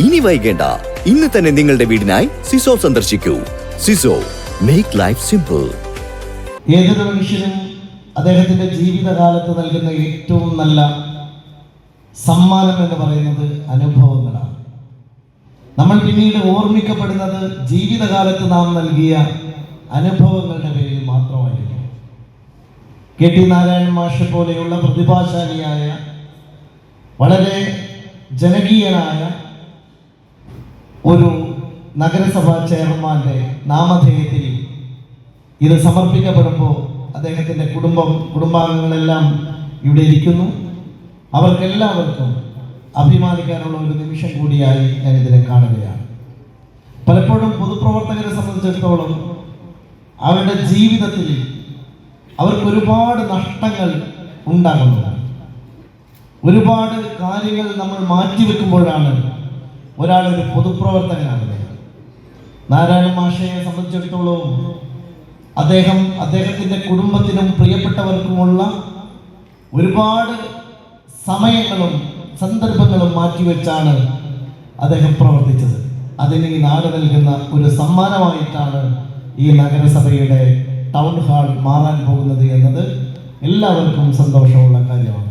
ഇനി വൈകേണ്ട, ഇന്ന് തന്നെ നിങ്ങളുടെ വീടിനായി സിസോ സന്ദർശിക്കൂ. സിസോ, മേക്ക് ലൈഫ് സിമ്പിൾ. ഏതൊരു മനുഷ്യനും അദ്ദേഹത്തിന്റെ ജീവിതകാലത്ത് നൽകുന്ന ഏറ്റവും നല്ല സമ്മാനം എന്ന് പറയുന്നത് അനുഭവങ്ങളാണ്. നമ്മൾ പിന്നീട് ഓർമ്മിക്കപ്പെടുന്നത് ജീവിതകാലത്ത് നാം നൽകിയ അനുഭവങ്ങളുടെ പേരിൽ മാത്രമായിരിക്കും. കെ ടി നാരായണൻ മാഷെ പോലെയുള്ള പ്രതിഭാശാലിയായ വളരെ ജനകീയനായ ഒരു നഗരസഭാ ചെയർമാന്റെ നാമധേയത്തിൽ ഇത് സമർപ്പിക്കപ്പെടുമ്പോൾ അദ്ദേഹത്തിൻ്റെ കുടുംബാംഗങ്ങളെല്ലാം ഇവിടെ ഇരിക്കുന്നു. അവർക്കെല്ലാവർക്കും അഭിമാനിക്കാനുള്ള ഒരു നിമിഷം കൂടിയായി ഞാൻ ഇതിനെ കാണുകയാണ്. പലപ്പോഴും പൊതുപ്രവർത്തകരെ സംബന്ധിച്ചിടത്തോളം അവരുടെ ജീവിതത്തിൽ അവർക്ക് ഒരുപാട് നഷ്ടങ്ങൾ ഉണ്ടാകുന്നതാണ്. ഒരുപാട് കാര്യങ്ങൾ നമ്മൾ മാറ്റിവെക്കുമ്പോഴാണ് ഒരാളൊരു പൊതുപ്രവർത്തകനാകുന്നത്. നാരായണ മാഷയെ സംബന്ധിച്ചിടത്തോളം അദ്ദേഹത്തിൻ്റെ കുടുംബത്തിനും പ്രിയപ്പെട്ടവർക്കുമുള്ള ഒരുപാട് സമയങ്ങളും സന്ദർഭങ്ങളും മാറ്റിവെച്ചാണ് അദ്ദേഹം പ്രവർത്തിച്ചത്. അതിന് ഈ നാട് നൽകുന്ന ഒരു സമ്മാനമായിട്ടാണ് ഈ നഗരസഭയുടെ ടൗൺ ഹാൾ മാറാൻ പോകുന്നത് എന്നത് എല്ലാവർക്കും സന്തോഷമുള്ള കാര്യമാണ്.